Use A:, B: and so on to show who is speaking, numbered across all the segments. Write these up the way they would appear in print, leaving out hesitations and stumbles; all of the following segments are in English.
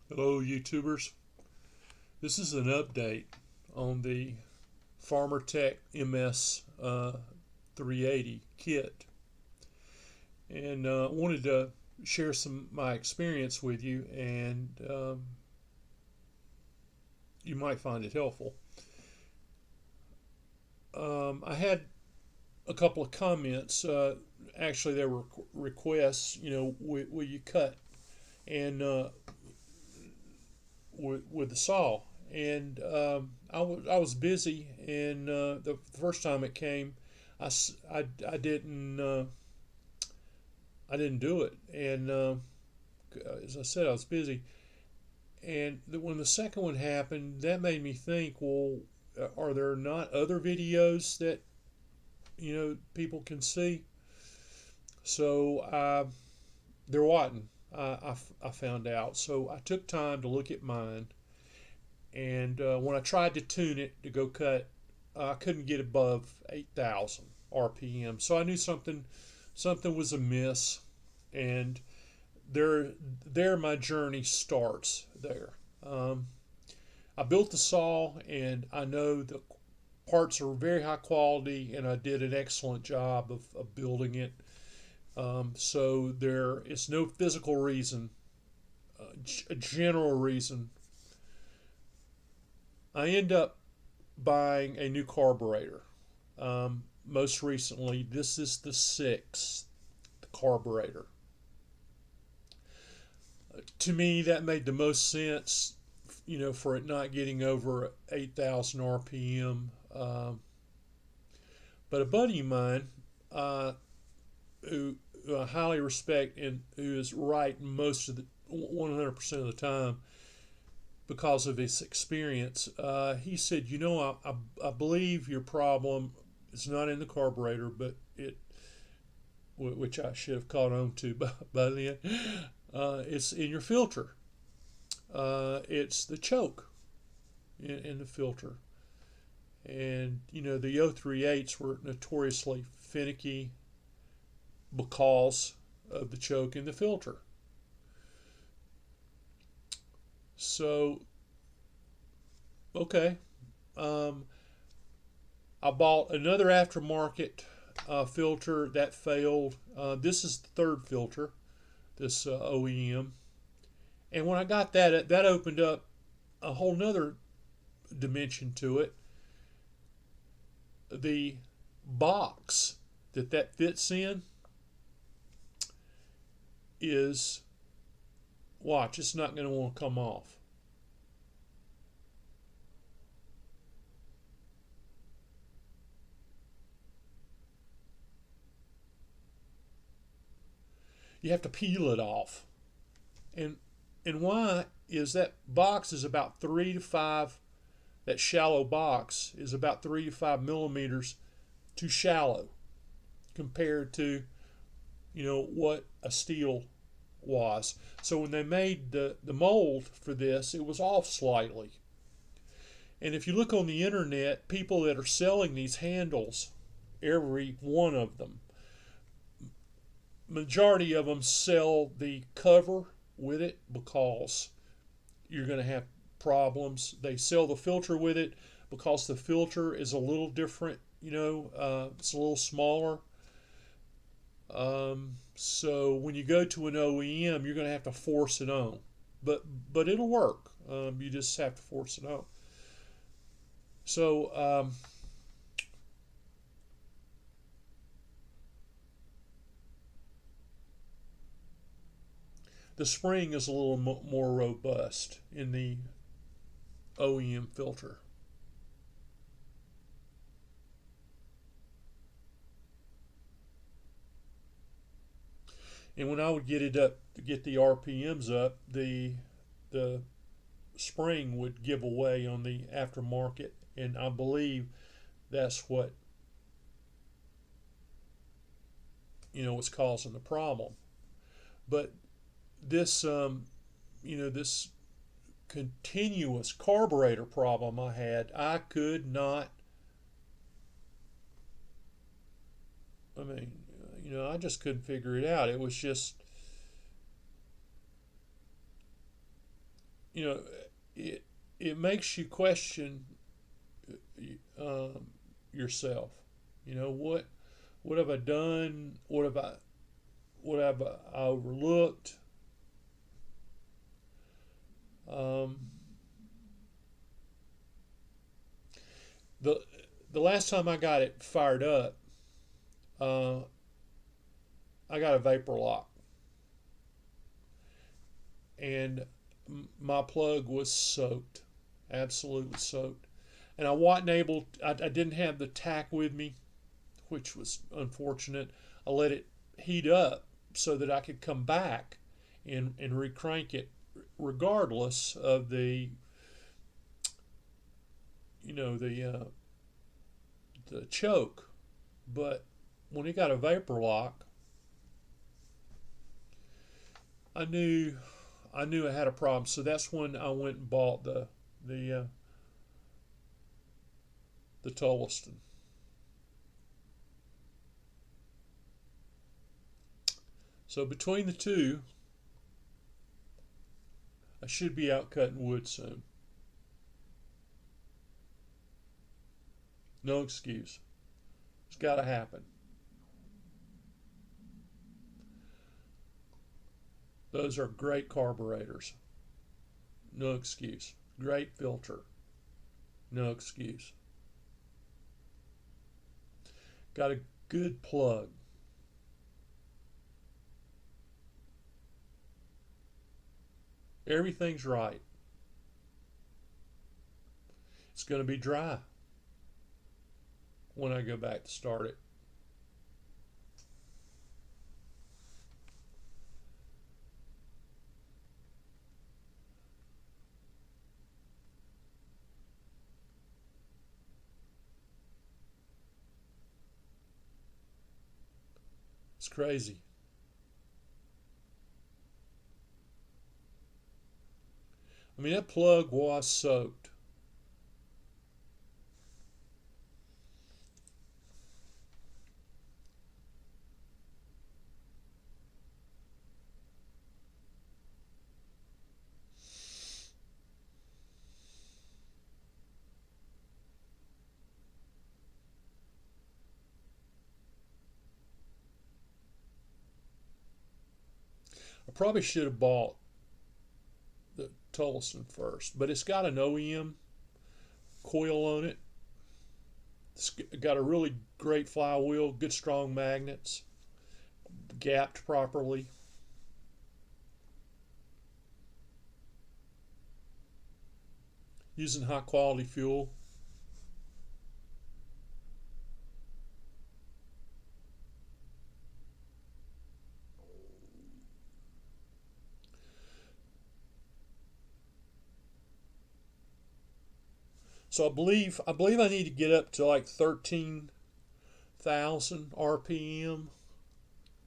A: Hello YouTubers. This is an update on the FarmerTec MS380 kit, and wanted to share some my experience with you, and you might find it helpful. I had a couple of comments. Actually, there were requests. Will you cut and with the saw? And I was busy, and the first time it came, I didn't do it, and as I said, I was busy. And when the second one happened, that made me think, well, are there not other videos that people can see? So there wasn't. I found out. So I took time to look at mine, and when I tried to tune it to go cut, I couldn't get above 8,000 RPM. So I knew something was amiss, and there my journey starts there. I built the saw, and I know the parts are very high quality, and I did an excellent job of building it. So there is no physical reason, a general reason. I end up buying a new carburetor. Most recently, this is the sixth carburetor. To me, that made the most sense, for it not getting over 8,000 RPM. But a buddy of mine, who I highly respect and who is right most of the 100% of the time because of his experience, he said, I believe your problem is not in the carburetor, but which I should have caught on to by then. It's in your filter. It's the choke in the filter. And, the 038s were notoriously finicky because of the choke in the filter. So, okay. I bought another aftermarket filter that failed. This is the third filter, this OEM. And when I got that opened up a whole nother dimension to it. The box that fits in is, watch, it's not going to want to come off. You have to peel it off. And why is that box is about 3 to 5, that shallow box is about 3 to 5 millimeters too shallow compared to what a Stihl was. So when they made the mold for this, it was off slightly. And if you look on the internet, people that are selling these handles, every one of them, majority of them sell the cover with it because you're going to have problems. They sell the filter with it because the filter is a little different, it's a little smaller. So when you go to an OEM, you're going to have to force it on, but it'll work. You just have to force it on. So the spring is a little more robust in the OEM filter. And when I would get it up to get the RPMs up, the spring would give away on the aftermarket, and I believe that's what was causing the problem. But this this continuous carburetor problem I could not. I mean, I just couldn't figure it out. It was just you know, it it makes you question um, yourself. You know, what have I done? What have I overlooked? Um, the the last time I got it fired up, uh, I got a vapor lock, and my plug was soaked, absolutely soaked. And I wasn't able. I didn't have the tack with me, which was unfortunate. I let it heat up so that I could come back and recrank it, regardless of the choke. But when it got a vapor lock, I knew I knew I had a problem. So that's when I went and bought the the Tillotson. So between the two, I should be out cutting wood soon. No excuse. It's got to happen. Those are great carburetors. No excuse. Great filter. No excuse. Got a good plug. Everything's right. It's going to be dry when I go back to start it. It's crazy. I mean, that plug was soaked. I probably should have bought the Tillotson first, but it's got an OEM coil on it. It's got a really great flywheel, good strong magnets, gapped properly. Using high quality fuel. So I believe I need to get up to like 13,000 RPM,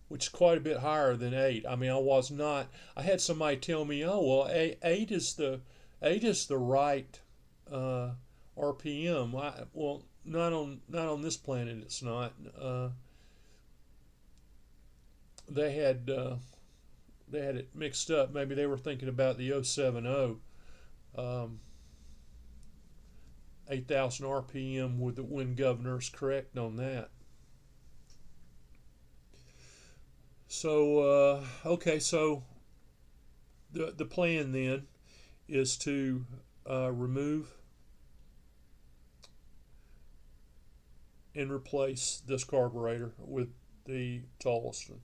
A: which is quite a bit higher than 8. I mean, I was not. I had somebody tell me, "Oh, well, 8 is the right uh, RPM." Well, not on this planet. It's not. They had uh, they had it mixed up. Maybe they were thinking about the 070. Um, 8,000 RPM with the wind governors correct on that. So okay, so the plan then is to remove and replace this carburetor with the Tillotson.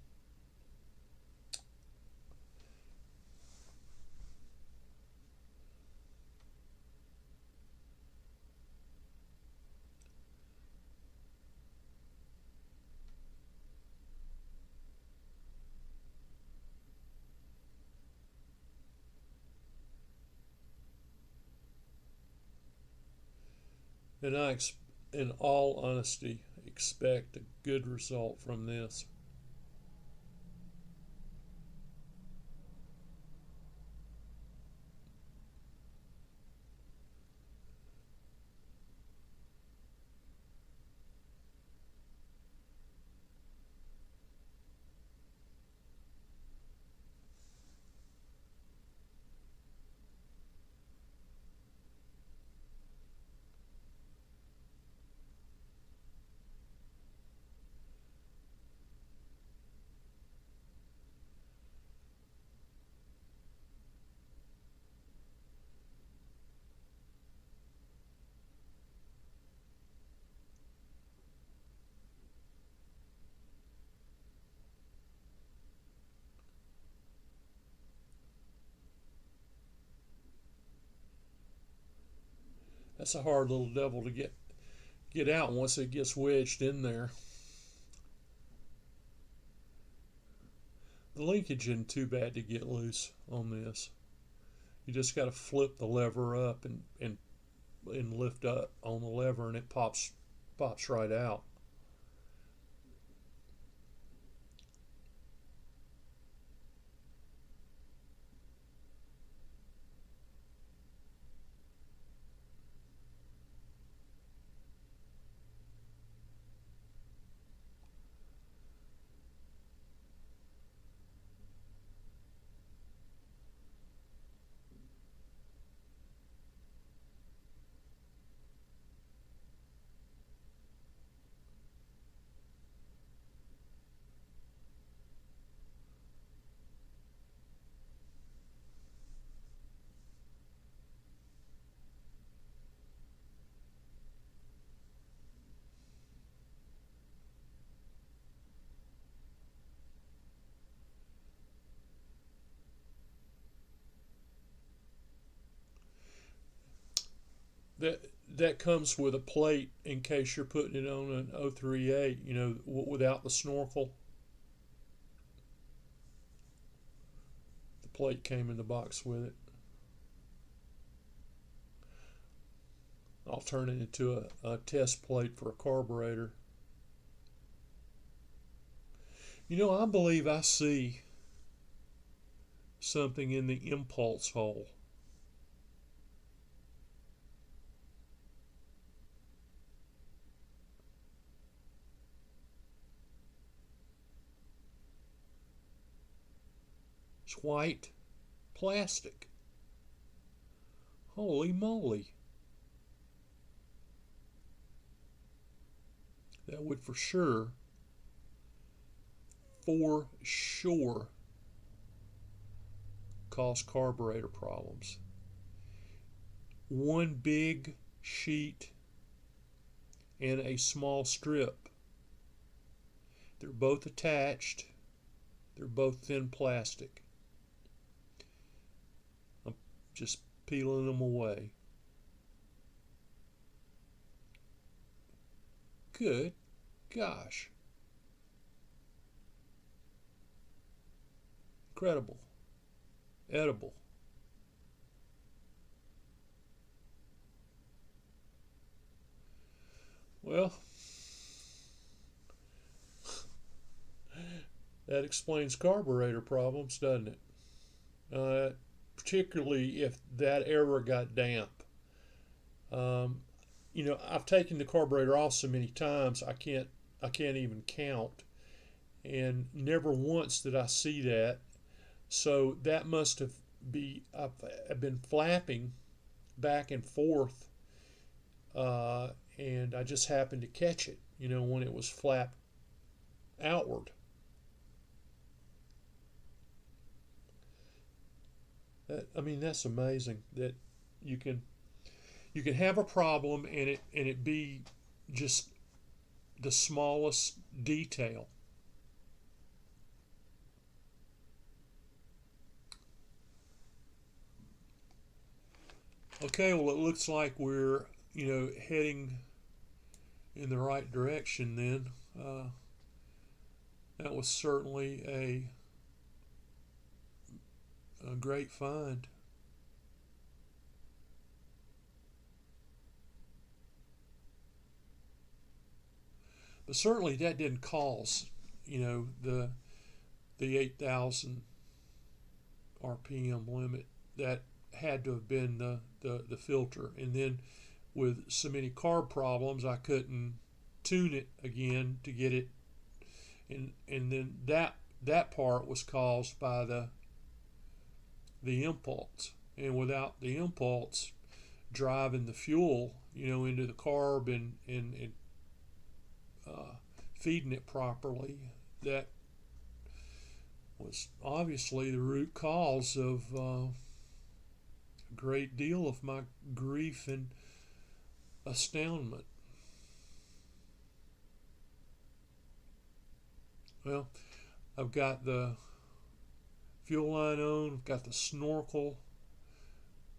A: And in all honesty, expect a good result from this. That's a hard little devil to get out once it gets wedged in there. The linkage isn't too bad to get loose on this. You just got to flip the lever up and lift up on the lever, and it pops right out. That comes with a plate in case you're putting it on an 038, you know, without the snorkel. The plate came in the box with it. I'll turn it into a test plate for a carburetor. You know, I believe I see something in the impulse hole. It's white plastic. Holy moly. That would for sure cause carburetor problems. One big sheet and a small strip. They're both attached. They're both thin plastic. I'm just peeling them away. Good gosh. Incredible. Edible. Well, that explains carburetor problems, doesn't it? Particularly if that ever got damp. You know, I've taken the carburetor off so many times I can't even count, and never once did I see that. So that must have I've been flapping back and forth, and I just happened to catch it, you know, when it was flapped outward. I mean, that's amazing that you can have a problem and it be just the smallest detail. Okay, well, it looks like we're, you know, heading in the right direction then. That was certainly a great find. But certainly that didn't cause, you know, the 8,000 RPM limit. That had to have been the filter. And then with so many carb problems, I couldn't tune it again to get it. And then that part was caused by the impulse. And without the impulse driving the fuel, you know, into the carb and feeding it properly, that was obviously the root cause of a great deal of my grief and astoundment. Well, I've got the fuel line on, I've got the snorkel,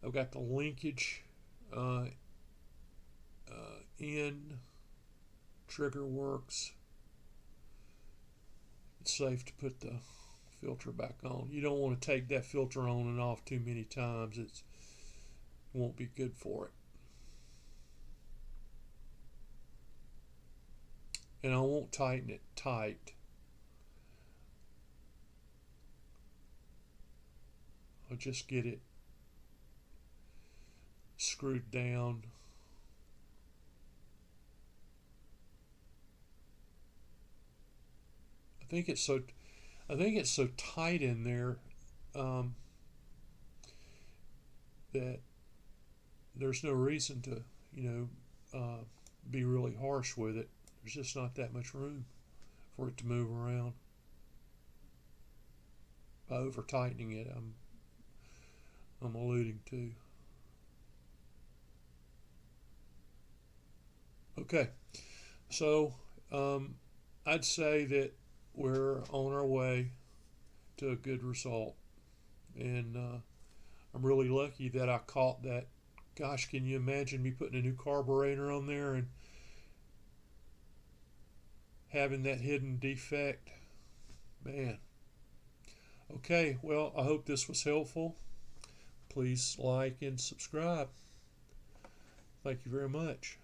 A: I've got the linkage in, trigger works. It's safe to put the filter back on. You don't want to take that filter on and off too many times. It won't be good for it. And I won't tighten it tight. I'll just get it screwed down. I think it's so tight in there that there's no reason to, be really harsh with it. There's just not that much room for it to move around. By over tightening it, I'm alluding to. Okay, so I'd say that we're on our way to a good result, and I'm really lucky that I caught that. Gosh, can you imagine me putting a new carburetor on there and having that hidden defect? Man. Okay, well, I hope this was helpful. Please like and subscribe. Thank you very much.